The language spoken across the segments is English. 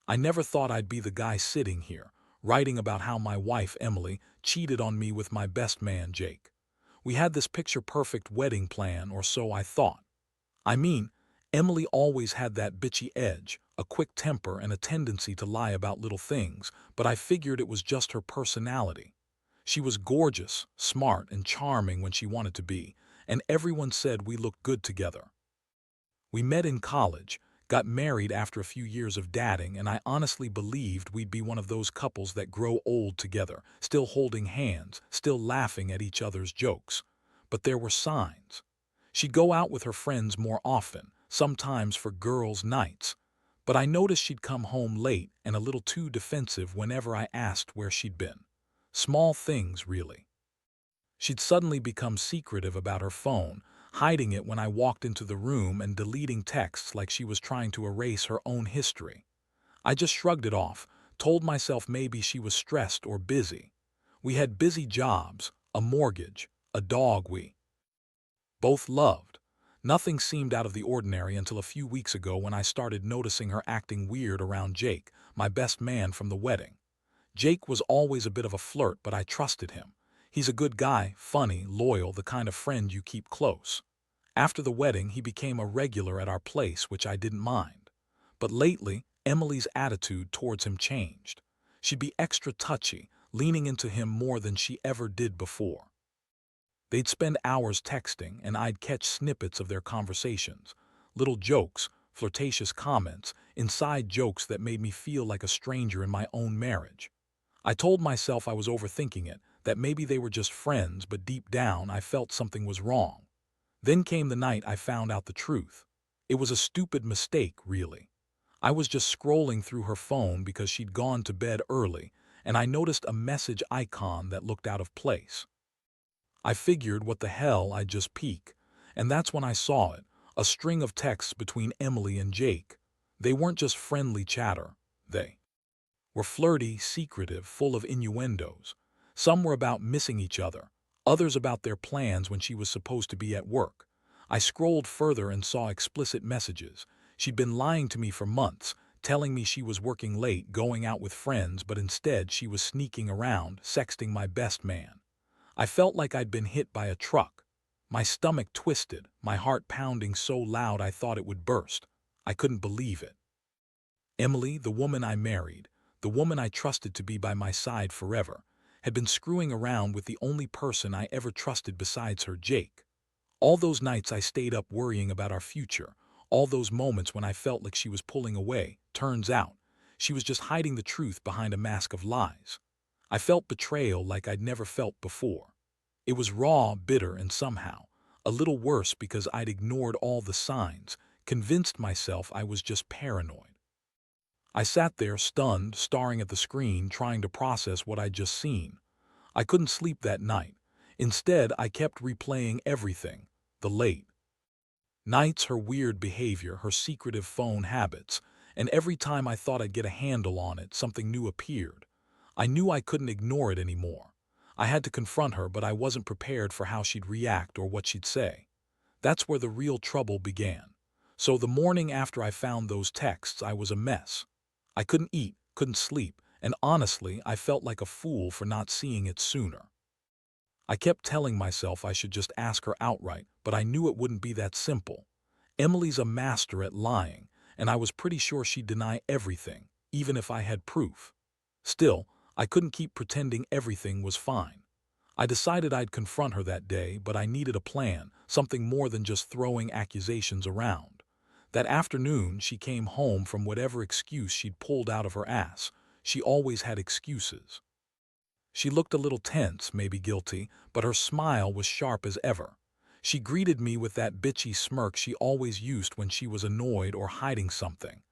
I never thought I'd be the guy sitting here, writing about how my wife, Emily, cheated on me with my best man, Jake. We had this picture-perfect wedding plan, or so I thought. I mean, Emily always had that bitchy edge, a quick temper and a tendency to lie about little things, but I figured it was just her personality. She was gorgeous, smart, and charming when she wanted to be, and everyone said we looked good together. We met in college, got married after a few years of dating, and I honestly believed we'd be one of those couples that grow old together, still holding hands, still laughing at each other's jokes. But there were signs. She'd go out with her friends more often, sometimes for girls' nights. But I noticed she'd come home late and a little too defensive whenever I asked where she'd been. Small things, really. She'd suddenly become secretive about her phone, hiding it when I walked into the room and deleting texts like she was trying to erase her own history. I just shrugged it off, told myself maybe she was stressed or busy. We had busy jobs, a mortgage, a dog we both loved. Nothing seemed out of the ordinary until a few weeks ago when I started noticing her acting weird around Jake, my best man from the wedding. Jake was always a bit of a flirt, but I trusted him. He's a good guy, funny, loyal, the kind of friend you keep close. After the wedding, he became a regular at our place, which I didn't mind. But lately, Emily's attitude towards him changed. She'd be extra touchy, leaning into him more than she ever did before. They'd spend hours texting, and I'd catch snippets of their conversations. Little jokes, flirtatious comments, inside jokes that made me feel like a stranger in my own marriage. I told myself I was overthinking it, that maybe they were just friends, but deep down I felt something was wrong. Then came the night I found out the truth. It was a stupid mistake, really. I was just scrolling through her phone because she'd gone to bed early, and I noticed a message icon that looked out of place. I figured what the hell, I'd just peek. And that's when I saw it, a string of texts between Emily and Jake. They weren't just friendly chatter. They were flirty, secretive, full of innuendos. Some were about missing each other, others about their plans when she was supposed to be at work. I scrolled further and saw explicit messages. She'd been lying to me for months, telling me she was working late, going out with friends, but instead she was sneaking around, sexting my best man. I felt like I'd been hit by a truck. My stomach twisted, my heart pounding so loud I thought it would burst. I couldn't believe it. Emily, the woman I married, the woman I trusted to be by my side forever, had been screwing around with the only person I ever trusted besides her, Jake. All those nights I stayed up worrying about our future, all those moments when I felt like she was pulling away, turns out, she was just hiding the truth behind a mask of lies. I felt betrayal like I'd never felt before. It was raw, bitter, and somehow a little worse because I'd ignored all the signs, convinced myself I was just paranoid. I sat there stunned, staring at the screen, trying to process what I'd just seen. I couldn't sleep that night. Instead, I kept replaying everything. The late nights, her weird behavior, her secretive phone habits, and every time I thought I'd get a handle on it, something new appeared. I knew I couldn't ignore it anymore. I had to confront her, but I wasn't prepared for how she'd react or what she'd say. That's where the real trouble began. So the morning after I found those texts, I was a mess. I couldn't eat, couldn't sleep, and honestly, I felt like a fool for not seeing it sooner. I kept telling myself I should just ask her outright, but I knew it wouldn't be that simple. Emily's a master at lying, and I was pretty sure she'd deny everything, even if I had proof. Still, I couldn't keep pretending everything was fine. I decided I'd confront her that day, but I needed a plan, something more than just throwing accusations around. That afternoon, she came home from whatever excuse she'd pulled out of her ass. She always had excuses. She looked a little tense, maybe guilty, but her smile was sharp as ever. She greeted me with that bitchy smirk she always used when she was annoyed or hiding something.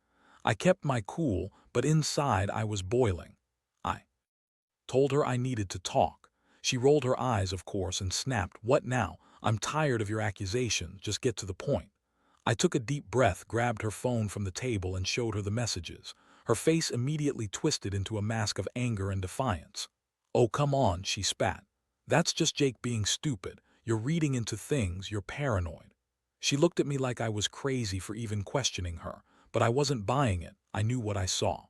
I kept my cool, but inside I was boiling. I told her I needed to talk. She rolled her eyes, of course, and snapped, "What now? I'm tired of your accusations, just get to the point." I took a deep breath, grabbed her phone from the table, and showed her the messages. Her face immediately twisted into a mask of anger and defiance. "Oh, come on," she spat. "That's just Jake being stupid. You're reading into things, you're paranoid." She looked at me like I was crazy for even questioning her, but I wasn't buying it. I knew what I saw.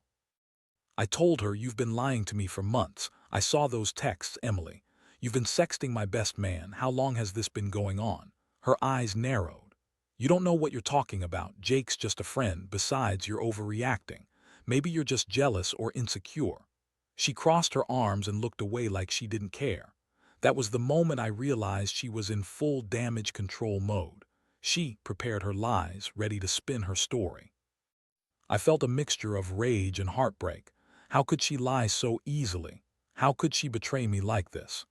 I told her, "You've been lying to me for months. I saw those texts, Emily. You've been sexting my best man. How long has this been going on?" Her eyes narrowed. "You don't know what you're talking about. Jake's just a friend. Besides, you're overreacting. Maybe you're just jealous or insecure." She crossed her arms and looked away like she didn't care. That was the moment I realized she was in full damage control mode. She prepared her lies, ready to spin her story. I felt a mixture of rage and heartbreak. How could she lie so easily? How could she betray me like this?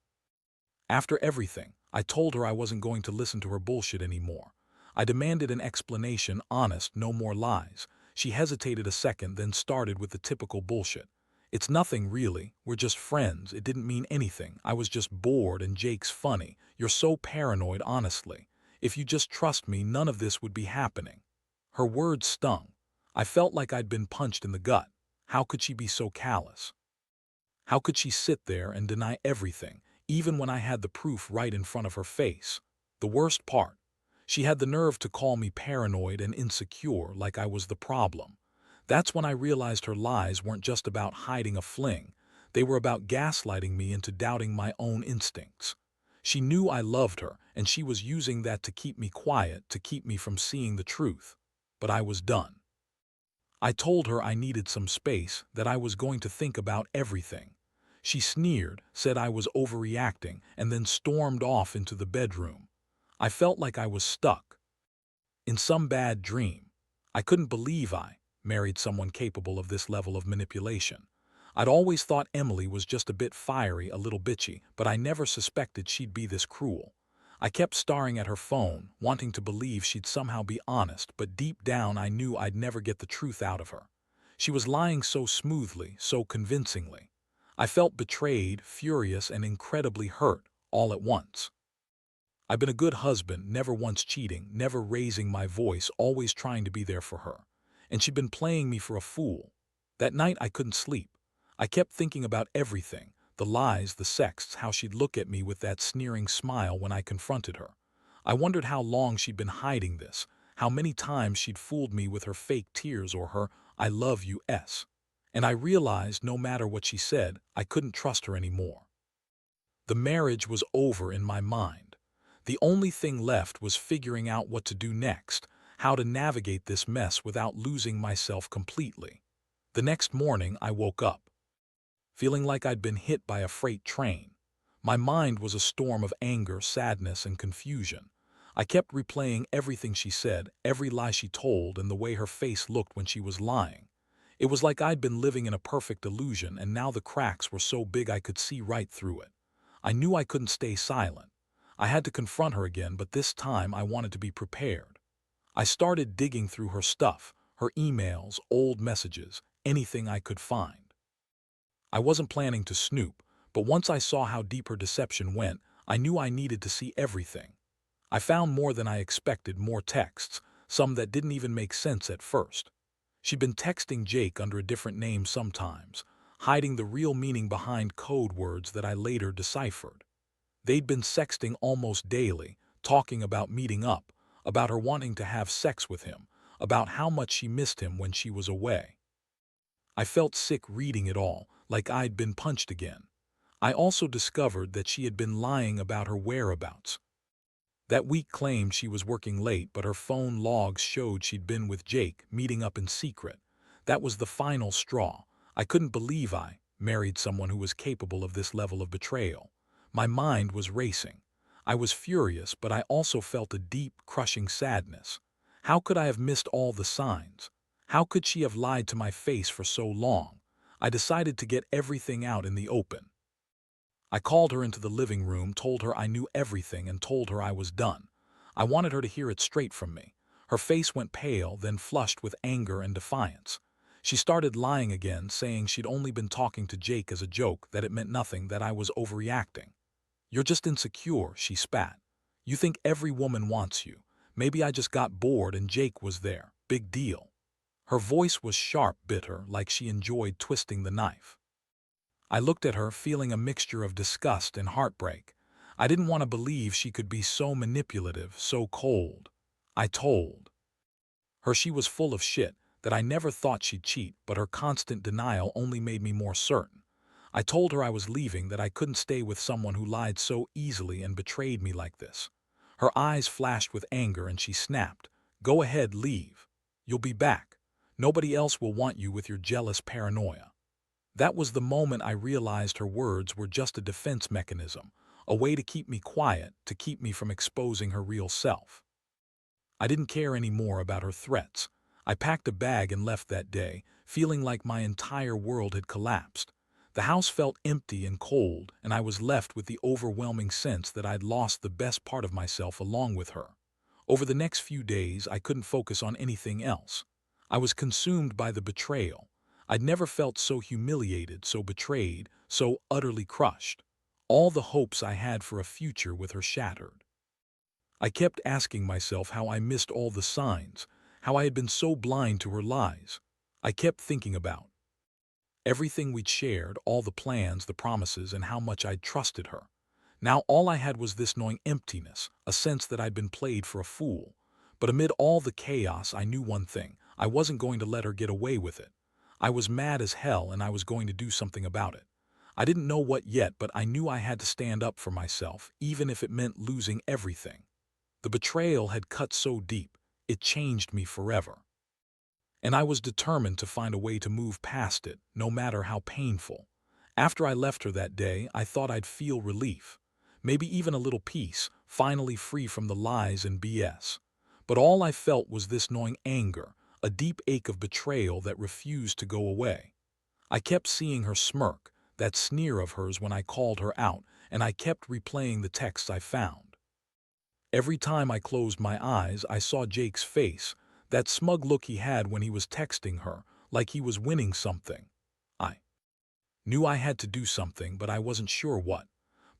After everything, I told her I wasn't going to listen to her bullshit anymore. I demanded an explanation, honest, no more lies. She hesitated a second, then started with the typical bullshit. "It's nothing really. We're just friends. It didn't mean anything. I was just bored and Jake's funny. You're so paranoid, honestly. If you just trust me, none of this would be happening." Her words stung. I felt like I'd been punched in the gut. How could she be so callous? How could she sit there and deny everything, even when I had the proof right in front of her face? The worst part, she had the nerve to call me paranoid and insecure, like I was the problem. That's when I realized her lies weren't just about hiding a fling. They were about gaslighting me into doubting my own instincts. She knew I loved her, and she was using that to keep me quiet, to keep me from seeing the truth. But I was done. I told her I needed some space, that I was going to think about everything. She sneered, said I was overreacting, and then stormed off into the bedroom. I felt like I was stuck in some bad dream. I couldn't believe I married someone capable of this level of manipulation. I'd always thought Emily was just a bit fiery, a little bitchy, but I never suspected she'd be this cruel. I kept staring at her phone, wanting to believe she'd somehow be honest, but deep down I knew I'd never get the truth out of her. She was lying so smoothly, so convincingly. I felt betrayed, furious, and incredibly hurt, all at once. I've been a good husband, never once cheating, never raising my voice, always trying to be there for her. And she'd been playing me for a fool. That night I couldn't sleep. I kept thinking about everything, the lies, the sexts, how she'd look at me with that sneering smile when I confronted her. I wondered how long she'd been hiding this, how many times she'd fooled me with her fake tears or her "I love you"s. And I realized no matter what she said, I couldn't trust her anymore. The marriage was over in my mind. The only thing left was figuring out what to do next, how to navigate this mess without losing myself completely. The next morning I woke up, feeling like I'd been hit by a freight train. My mind was a storm of anger, sadness, and confusion. I kept replaying everything she said, every lie she told, and the way her face looked when she was lying. It was like I'd been living in a perfect illusion, and now the cracks were so big I could see right through it. I knew I couldn't stay silent. I had to confront her again, but this time I wanted to be prepared. I started digging through her stuff, her emails, old messages, anything I could find. I wasn't planning to snoop, but once I saw how deep her deception went, I knew I needed to see everything. I found more than I expected, more texts, some that didn't even make sense at first. She'd been texting Jake under a different name sometimes, hiding the real meaning behind code words that I later deciphered. They'd been sexting almost daily, talking about meeting up, about her wanting to have sex with him, about how much she missed him when she was away. I felt sick reading it all, like I'd been punched again. I also discovered that she had been lying about her whereabouts. That week claimed she was working late, but her phone logs showed she'd been with Jake, meeting up in secret. That was the final straw. I couldn't believe I married someone who was capable of this level of betrayal. My mind was racing. I was furious, but I also felt a deep, crushing sadness. How could I have missed all the signs? How could she have lied to my face for so long? I decided to get everything out in the open. I called her into the living room, told her I knew everything, and told her I was done. I wanted her to hear it straight from me. Her face went pale, then flushed with anger and defiance. She started lying again, saying she'd only been talking to Jake as a joke, that it meant nothing, that I was overreacting. "You're just insecure," she spat. "You think every woman wants you. Maybe I just got bored and Jake was there. Big deal." Her voice was sharp, bitter, like she enjoyed twisting the knife. I looked at her, feeling a mixture of disgust and heartbreak. I didn't want to believe she could be so manipulative, so cold. I told her she was full of shit, that I never thought she'd cheat, but her constant denial only made me more certain. I told her I was leaving, that I couldn't stay with someone who lied so easily and betrayed me like this. Her eyes flashed with anger and she snapped, "Go ahead, leave. You'll be back. Nobody else will want you with your jealous paranoia." That was the moment I realized her words were just a defense mechanism, a way to keep me quiet, to keep me from exposing her real self. I didn't care anymore about her threats. I packed a bag and left that day, feeling like my entire world had collapsed. The house felt empty and cold, and I was left with the overwhelming sense that I'd lost the best part of myself along with her. Over the next few days, I couldn't focus on anything else. I was consumed by the betrayal. I'd never felt so humiliated, so betrayed, so utterly crushed. All the hopes I had for a future with her shattered. I kept asking myself how I missed all the signs, how I had been so blind to her lies. I kept thinking about everything we'd shared, all the plans, the promises, and how much I'd trusted her. Now all I had was this gnawing emptiness, a sense that I'd been played for a fool. But amid all the chaos, I knew one thing: I wasn't going to let her get away with it. I was mad as hell, and I was going to do something about it. I didn't know what yet, but I knew I had to stand up for myself, even if it meant losing everything. The betrayal had cut so deep, it changed me forever. And I was determined to find a way to move past it, no matter how painful. After I left her that day, I thought I'd feel relief. Maybe even a little peace, finally free from the lies and BS. But all I felt was this gnawing anger, a deep ache of betrayal that refused to go away. I kept seeing her smirk, that sneer of hers when I called her out, and I kept replaying the texts I found. Every time I closed my eyes, I saw Jake's face, that smug look he had when he was texting her, like he was winning something. I knew I had to do something, but I wasn't sure what.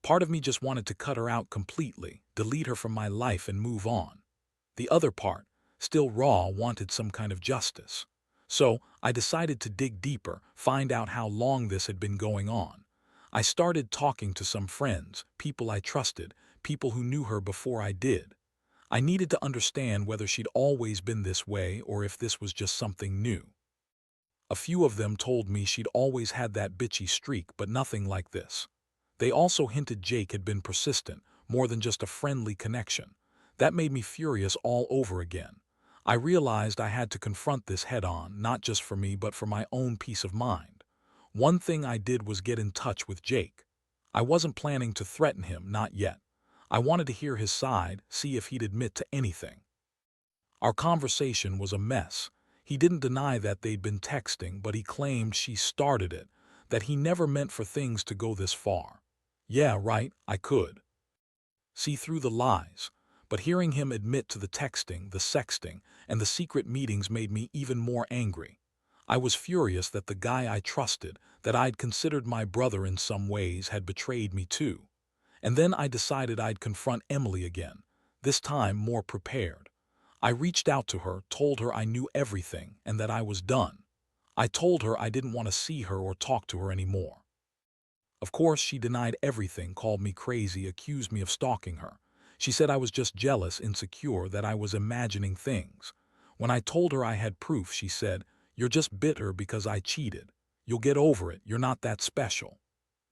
Part of me just wanted to cut her out completely, delete her from my life and move on. The other part, still raw, wanted some kind of justice. So I decided to dig deeper, find out how long this had been going on. I started talking to some friends, people I trusted, people who knew her before I did. I needed to understand whether she'd always been this way or if this was just something new. A few of them told me she'd always had that bitchy streak, but nothing like this. They also hinted Jake had been persistent, more than just a friendly connection. That made me furious all over again. I realized I had to confront this head-on, not just for me but for my own peace of mind. One thing I did was get in touch with Jake. I wasn't planning to threaten him, not yet. I wanted to hear his side, see if he'd admit to anything. Our conversation was a mess. He didn't deny that they'd been texting, but he claimed she started it, that he never meant for things to go this far. Yeah, right, I could see through the lies, but hearing him admit to the texting, the sexting, and the secret meetings made me even more angry. I was furious that the guy I trusted, that I'd considered my brother in some ways, had betrayed me too. And then I decided I'd confront Emily again, this time more prepared. I reached out to her, told her I knew everything and that I was done. I told her I didn't want to see her or talk to her anymore. Of course, she denied everything, called me crazy, accused me of stalking her. She said I was just jealous, insecure, that I was imagining things. When I told her I had proof, she said, "You're just bitter because I cheated. You'll get over it, you're not that special."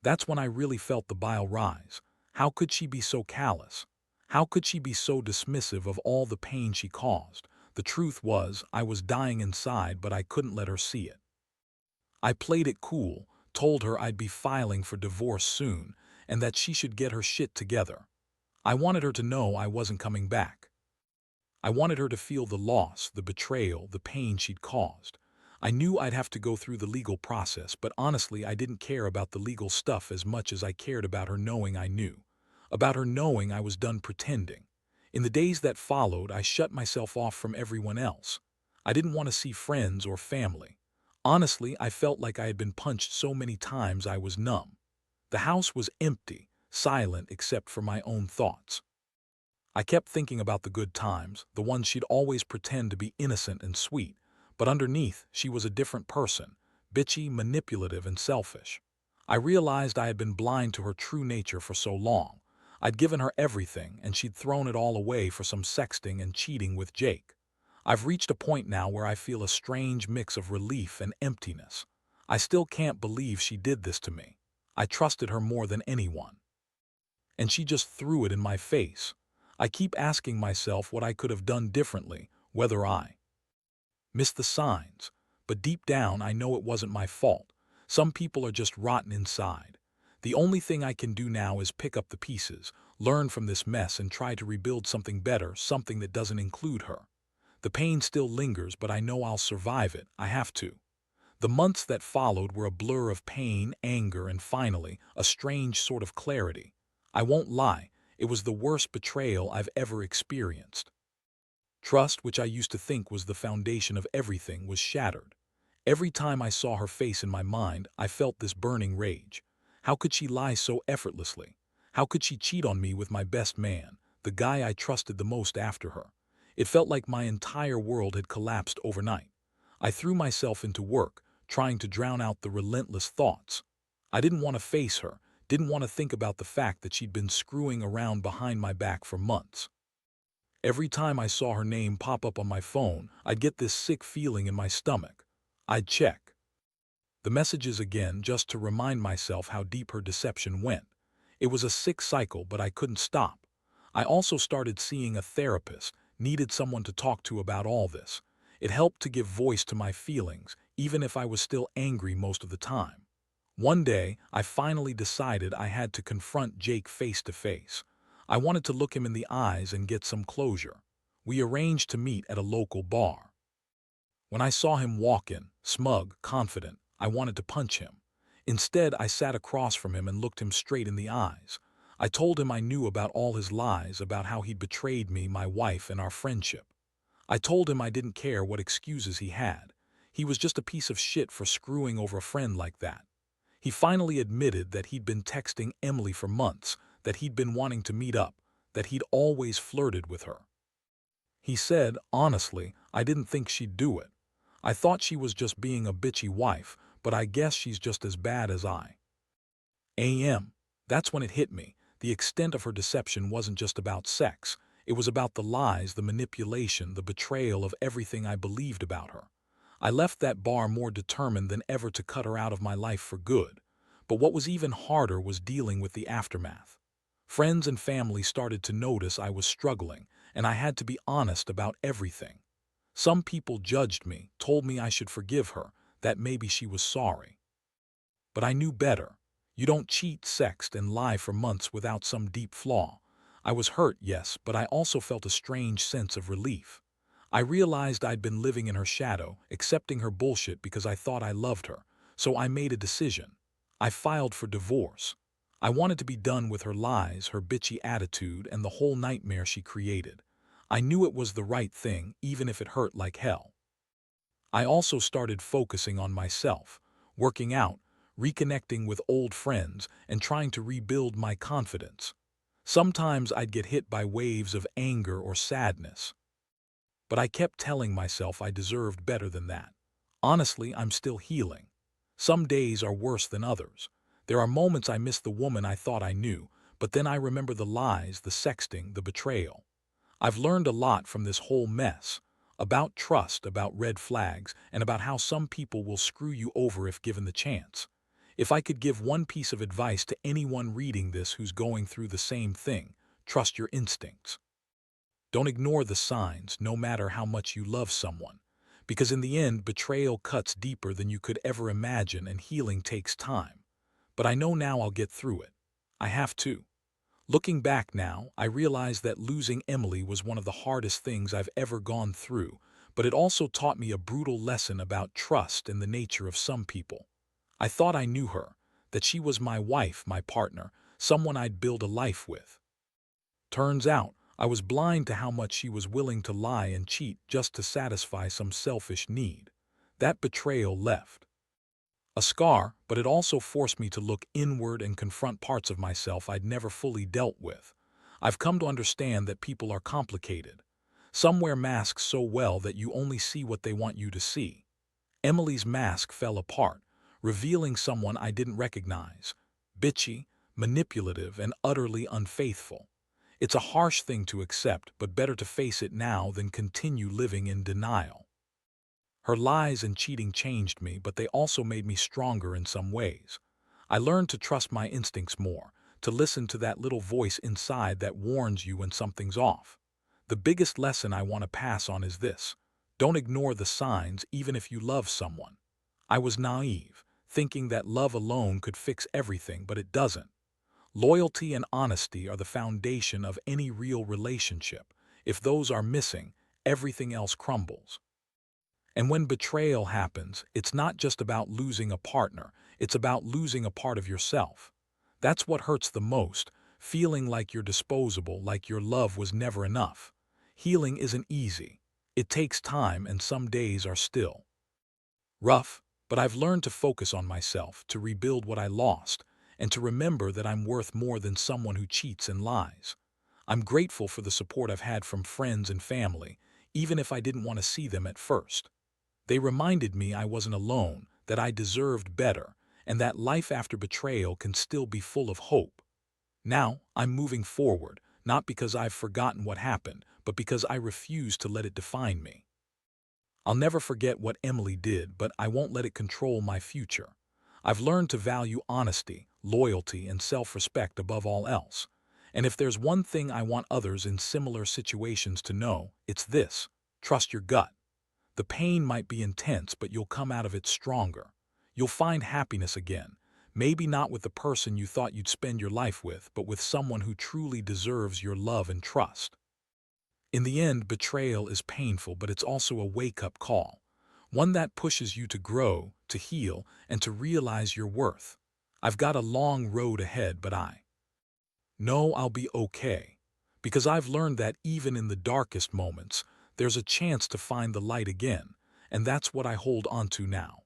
That's when I really felt the bile rise. How could she be so callous? How could she be so dismissive of all the pain she caused? The truth was, I was dying inside, but I couldn't let her see it. I played it cool, told her I'd be filing for divorce soon, and that she should get her shit together. I wanted her to know I wasn't coming back. I wanted her to feel the loss, the betrayal, the pain she'd caused. I knew I'd have to go through the legal process, but honestly, I didn't care about the legal stuff as much as I cared about her knowing I knew. About her knowing I was done pretending. In the days that followed, I shut myself off from everyone else. I didn't want to see friends or family. Honestly, I felt like I had been punched so many times I was numb. The house was empty, silent except for my own thoughts. I kept thinking about the good times, the ones she'd always pretend to be innocent and sweet, but underneath, she was a different person, bitchy, manipulative, and selfish. I realized I had been blind to her true nature for so long. I'd given her everything, and she'd thrown it all away for some sexting and cheating with Jake. I've reached a point now where I feel a strange mix of relief and emptiness. I still can't believe she did this to me. I trusted her more than anyone. And she just threw it in my face. I keep asking myself what I could have done differently, whether I missed the signs. But deep down, I know it wasn't my fault. Some people are just rotten inside. The only thing I can do now is pick up the pieces, learn from this mess, and try to rebuild something better, something that doesn't include her. The pain still lingers, but I know I'll survive it. I have to. The months that followed were a blur of pain, anger, and finally, a strange sort of clarity. I won't lie, it was the worst betrayal I've ever experienced. Trust, which I used to think was the foundation of everything, was shattered. Every time I saw her face in my mind, I felt this burning rage. How could she lie so effortlessly? How could she cheat on me with my best man, the guy I trusted the most after her? It felt like my entire world had collapsed overnight. I threw myself into work, trying to drown out the relentless thoughts. I didn't want to face her, didn't want to think about the fact that she'd been screwing around behind my back for months. Every time I saw her name pop up on my phone, I'd get this sick feeling in my stomach. I'd check the messages again just to remind myself how deep her deception went. It was a sick cycle, but I couldn't stop. I also started seeing a therapist, needed someone to talk to about all this. It helped to give voice to my feelings, even if I was still angry most of the time. One day, I finally decided I had to confront Jake face to face. I wanted to look him in the eyes and get some closure. We arranged to meet at a local bar. When I saw him walk in, smug, confident, I wanted to punch him. Instead, I sat across from him and looked him straight in the eyes. I told him I knew about all his lies, about how he'd betrayed me, my wife, and our friendship. I told him I didn't care what excuses he had. He was just a piece of shit for screwing over a friend like that. He finally admitted that he'd been texting Emily for months, that he'd been wanting to meet up, that he'd always flirted with her. He said, honestly, I didn't think she'd do it. I thought she was just being a bitchy wife, but I guess she's just as bad as I am. That's when it hit me. The extent of her deception wasn't just about sex. It was about the lies, the manipulation, the betrayal of everything I believed about her. I left that bar more determined than ever to cut her out of my life for good. But what was even harder was dealing with the aftermath. Friends and family started to notice I was struggling, and I had to be honest about everything. Some people judged me, told me I should forgive her, that maybe she was sorry. But I knew better. You don't cheat, sext, and lie for months without some deep flaw. I was hurt, yes, but I also felt a strange sense of relief. I realized I'd been living in her shadow, accepting her bullshit because I thought I loved her, so I made a decision. I filed for divorce. I wanted to be done with her lies, her bitchy attitude, and the whole nightmare she created. I knew it was the right thing, even if it hurt like hell. I also started focusing on myself, working out, reconnecting with old friends, and trying to rebuild my confidence. Sometimes I'd get hit by waves of anger or sadness, but I kept telling myself I deserved better than that. Honestly, I'm still healing. Some days are worse than others. There are moments I miss the woman I thought I knew, but then I remember the lies, the sexting, the betrayal. I've learned a lot from this whole mess. About trust, about red flags, and about how some people will screw you over if given the chance. If I could give one piece of advice to anyone reading this who's going through the same thing, trust your instincts. Don't ignore the signs, no matter how much you love someone. Because in the end, betrayal cuts deeper than you could ever imagine, and healing takes time. But I know now I'll get through it. I have to. Looking back now, I realize that losing Emily was one of the hardest things I've ever gone through, but it also taught me a brutal lesson about trust and the nature of some people. I thought I knew her, that she was my wife, my partner, someone I'd build a life with. Turns out, I was blind to how much she was willing to lie and cheat just to satisfy some selfish need. That betrayal left a scar, but it also forced me to look inward and confront parts of myself I'd never fully dealt with. I've come to understand that people are complicated. Some wear masks so well that you only see what they want you to see. Emily's mask fell apart, revealing someone I didn't recognize, bitchy, manipulative, and utterly unfaithful. It's a harsh thing to accept, but better to face it now than continue living in denial. Her lies and cheating changed me, but they also made me stronger in some ways. I learned to trust my instincts more, to listen to that little voice inside that warns you when something's off. The biggest lesson I want to pass on is this: don't ignore the signs even if you love someone. I was naive, thinking that love alone could fix everything, but it doesn't. Loyalty and honesty are the foundation of any real relationship. If those are missing, everything else crumbles. And when betrayal happens, it's not just about losing a partner, it's about losing a part of yourself. That's what hurts the most, feeling like you're disposable, like your love was never enough. Healing isn't easy. It takes time, and some days are still rough, but I've learned to focus on myself, to rebuild what I lost, and to remember that I'm worth more than someone who cheats and lies. I'm grateful for the support I've had from friends and family, even if I didn't want to see them at first. They reminded me I wasn't alone, that I deserved better, and that life after betrayal can still be full of hope. Now, I'm moving forward, not because I've forgotten what happened, but because I refuse to let it define me. I'll never forget what Emily did, but I won't let it control my future. I've learned to value honesty, loyalty, and self-respect above all else. And if there's one thing I want others in similar situations to know, it's this: trust your gut. The pain might be intense, but you'll come out of it stronger. You'll find happiness again, maybe not with the person you thought you'd spend your life with, but with someone who truly deserves your love and trust. In the end, betrayal is painful, but it's also a wake-up call, one that pushes you to grow, to heal, and to realize your worth. I've got a long road ahead, but I know I'll be okay, because I've learned that even in the darkest moments, there's a chance to find the light again, and that's what I hold on to now.